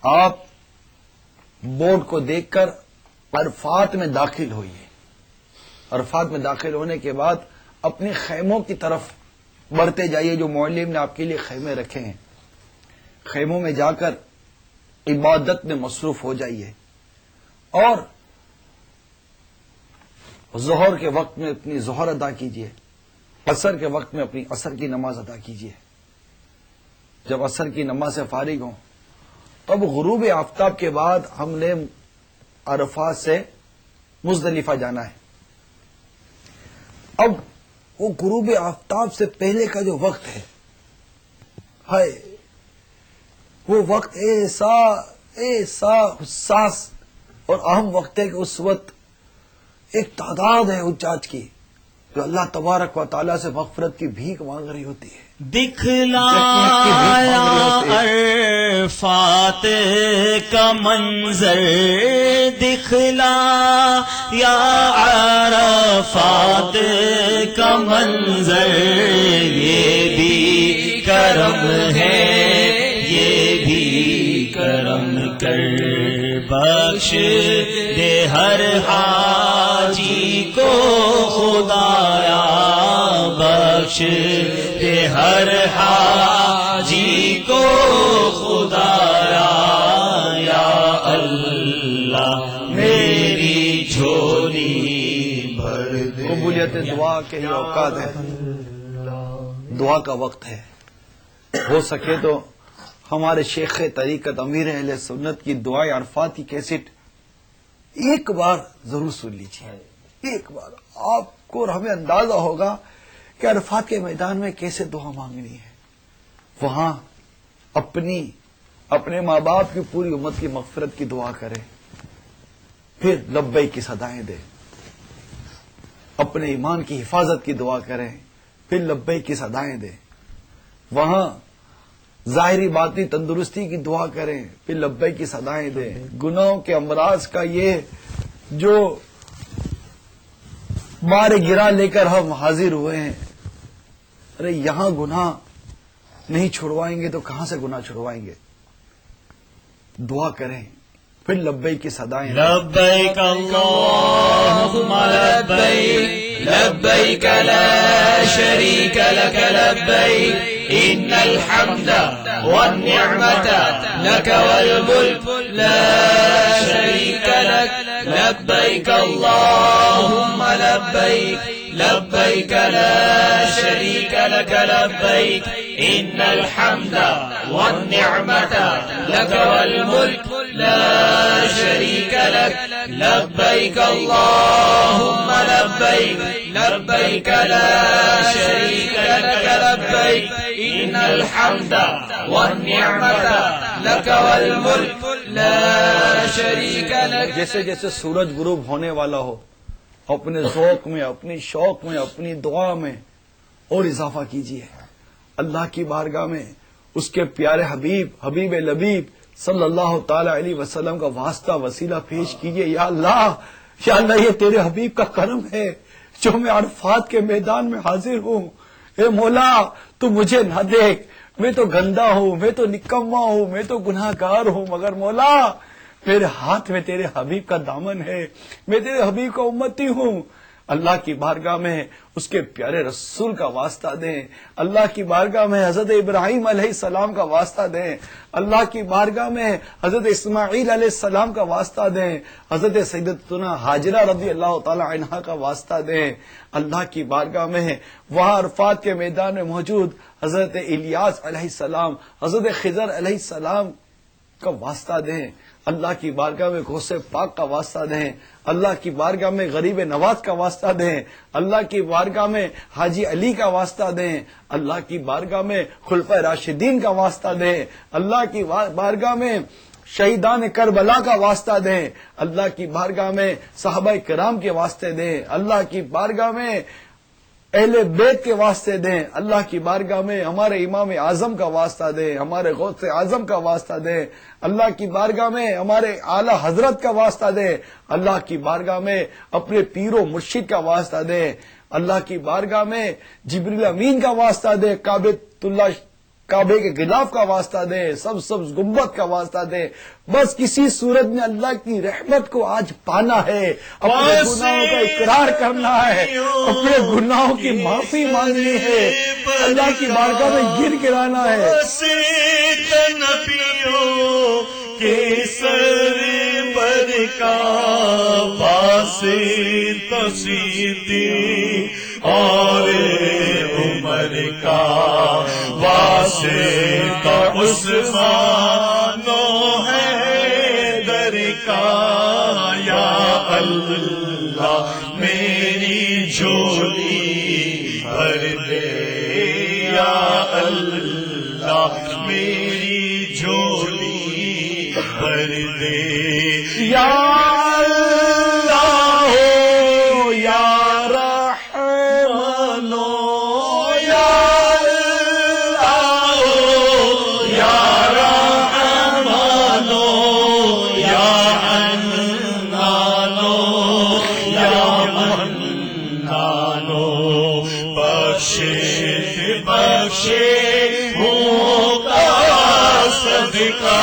آپ بورڈ کو دیکھ کر عرفات میں داخل ہوئیے. عرفات میں داخل ہونے کے بعد اپنے خیموں کی طرف بڑھتے جائیے جو معلم نے آپ کے لیے خیمے رکھے ہیں. خیموں میں جا کر عبادت میں مصروف ہو جائیے اور ظہر کے وقت میں اپنی ظہر ادا کیجیے. عصر کے وقت میں اپنی عصر کی نماز ادا کیجیے. جب عصر کی نماز سے فارغ ہوں تب غروب آفتاب کے بعد ہم نے عرفات سے مزدلفہ جانا ہے. اب وہ غروب آفتاب سے پہلے کا جو وقت ہے وہ وقت ایسا حساس اور اہم وقت ہے کہ اس وقت ایک تعداد ہے حجاج کی جو اللہ تبارک و تعالیٰ سے مغفرت کی بھیک مانگ رہی ہوتی ہے. دکھلایا عرفات کا منظر، دکھلا یا عرفات کا منظر، یہ بھی کرم ہے، یہ بھی کرم کر، بخش دے ہر حاجی کو خدایا، بخش دے ہر حاجی کو خدایا، یا اللہ میری جھولی بھر دے. قبولیت دعا کے ہی اوقات ہے، دعا کا وقت ہے. ہو سکے تو ہمارے شیخ طریقت امیر اہل سنت کی دعائے عرفات کی کیسٹ ایک بار ضرور سن لیجیے. ایک بار آپ کو اور ہمیں اندازہ ہوگا کہ عرفات کے میدان میں کیسے دعا مانگنی ہے. وہاں اپنے ماں باپ کی پوری امت کی مغفرت کی دعا کریں، پھر لبیک کی صدائیں دیں. اپنے ایمان کی حفاظت کی دعا کریں، پھر لبیک کی صدائیں دیں. وہاں ظاہری باطنی تندرستی کی دعا کریں، پھر لبیک کی صدائیں دیں. گناہوں کے امراض کا یہ جو بار گرا لے کر ہم حاضر ہوئے ہیں، ارے یہاں گناہ نہیں چھڑوائیں گے تو کہاں سے گناہ چھڑوائیں گے. دعا کریں، پھر لبیک کی صدائیں دیں. لبیک اللہم لبیک، لبیک لا شریک لک لبیک، ان الحمد والنعمت لک والملک لا شریک لک، لبیک اللہم لبیک، لبیک لا شریک لک لبیک، ان الحمد والنعمت لک والملک لا شریک لک، لبیک اللہم لبیک، لبیک لا شریک لک لبیک، ان الحمد والنعمت لک والملک لا شریک لک. جیسے جیسے سورج غروب ہونے والا ہو اپنے ذوق میں، اپنی شوق میں، اپنی دعا میں اور اضافہ کیجیے. اللہ کی بارگاہ میں اس کے پیارے حبیب لبیب صلی اللہ تعالی علیہ وسلم کا واسطہ وسیلہ پیش کیجیے. یا اللہ یہ تیرے حبیب کا کرم ہے جو میں عرفات کے میدان میں حاضر ہوں. اے مولا تو مجھے نہ دیکھ، میں تو گندا ہوں، میں تو نکما ہوں، میں تو گناہ گار ہوں، مگر مولا میرے ہاتھ میں تیرے حبیب کا دامن ہے، میں تیرے حبیب کا امتی ہوں. اللہ کی بارگاہ میں اس کے پیارے رسول کا واسطہ دیں. اللہ کی بارگاہ میں حضرت ابراہیم علیہ السلام کا واسطہ دیں. اللہ کی بارگاہ میں حضرت اسماعیل علیہ السلام کا واسطہ دیں. حضرت سیدتنا ہاجرہ رضی اللہ تعالی عنہا کا واسطہ دیں. اللہ کی بارگاہ میں وہاں عرفات کے میدان میں موجود حضرت الیاس علیہ السلام، حضرت خضر علیہ السلام کا واسطہ دیں. اللہ کی بارگاہ میں غوث پاک کا واسطہ دیں. اللہ کی بارگاہ میں غریب نواز کا واسطہ دیں. اللہ کی بارگاہ میں حاجی علی کا واسطہ دیں. اللہ کی بارگاہ میں خلفائے راشدین کا واسطہ دیں. اللہ کی بارگاہ میں شہیدان کربلا کا واسطہ دیں. اللہ کی بارگاہ میں صحابہ کرام کے واسطے دیں. اللہ کی بارگاہ میں اہل بیت کے واسطے دیں. اللہ کی بارگاہ میں ہمارے امام اعظم کا واسطہ دیں، ہمارے غوث اعظم کا واسطہ دیں. اللہ کی بارگاہ میں ہمارے اعلی حضرت کا واسطہ دیں. اللہ کی بارگاہ میں اپنے پیر و مرشد کا واسطہ دیں. اللہ کی بارگاہ میں جبریل امین کا واسطہ دیں. کعبۃ اللہ کعبے کے غلاف کا واسطہ دیں، سبز گنبد کا واسطہ دیں، بس کسی صورت میں اللہ کی رحمت کو آج پانا ہے، اپنے گناہوں کا اقرار کرنا ہے، اپنے گناہوں کی معافی مانگنی ہے، اللہ کی بارگاہ میں گر گرانا ہے۔ کے سر پر کا واسطہ صدیق اور عمر کا واسطہ عثمان و حیدر کا، یا اللہ میری جھولی بھر دے، یا اللہ میری جھولی بھر دے، یا اللہ ہو یا رحمان ہو، یا اللہ ہو یا رحمان ہو، یا حنان ہو یا منان ہو، بخشے بخشے صدقہ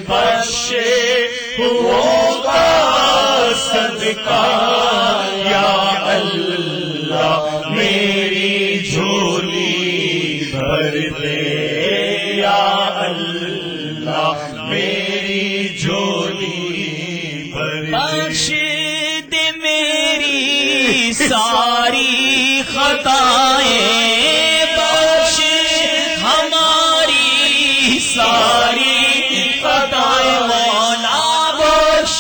بخشے ہوگا صدقہ، یا اللہ میری جھولی بھر دے، یا اللہ میری جھولی بھر دے، بخش دے میری ساری خطائیں، ساری خطائیں مولا بخش،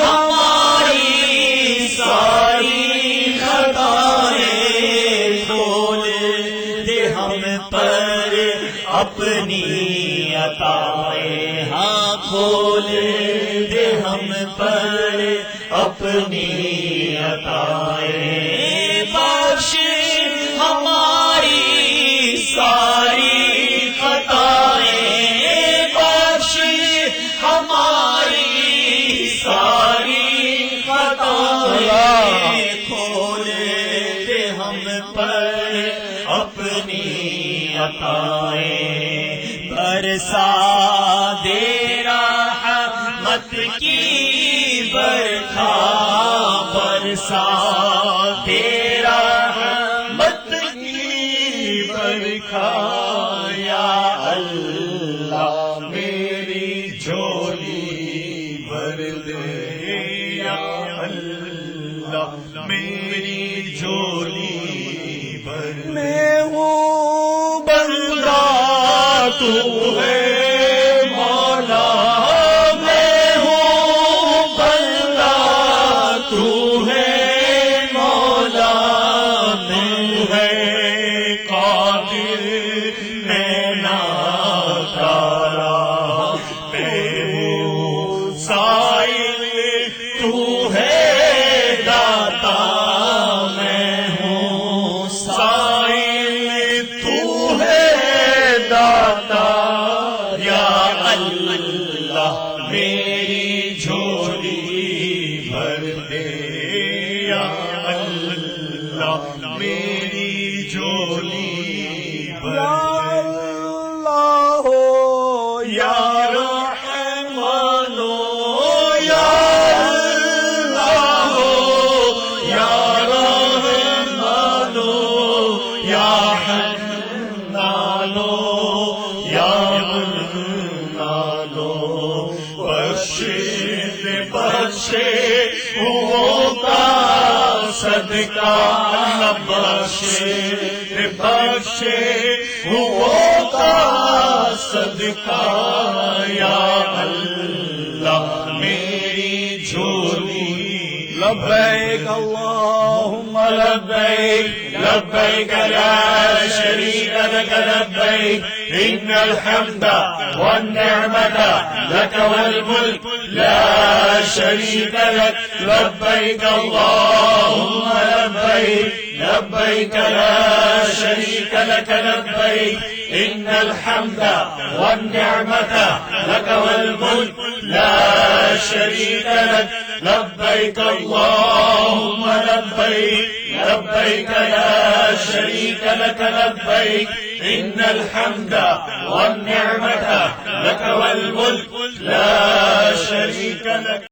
ہماری ساری خطائیں، کھول دے ہم پر اپنی عطائیں، ہاں کھول دے ہم پر اپنی عطائیں، بخش ہماری ساری برسا دے رحمت کی برکھا، برسا دے رحمت کی برکھا، یا اللہ میری جھولی بھر دے، یا اللہ میری جھولی بھر دے، میں ہوں بندہ تو ہے مولا، میں ہوں بندہ تو ہے مولا، تو ہے قادر میں ناکارا، میں ہوں سائل تو ہے داتا، میں ہوں سائل تو ہے داتا، یا اللہ میری جھولی بھر دے، یا اللہ میری جھولی بھر دے، اللہ ہو یا رحمان ہو، یا اللہ ہو یا رحمان ہو، یا حنان ہو یا منان ہو، بخشے بخشے ہوگا صدقہ، بخشے بخشے ہوگا صدقہ، یا اللہ میری جھولی، لبیک اللہم لبیک، لبیک لا شریک لک لبیک، ان الحمد والنعمة لك والملك لا شريك لك، لبيك اللهم لبيك، لبيك لا شريك لك لبيك، ان الحمد والنعمة لك والملك لا شريك لك، لبيك اللهم لبيك، لبيك لا شريك لك لبيك إن الحمد والنعمة لك والملك لا شريك لك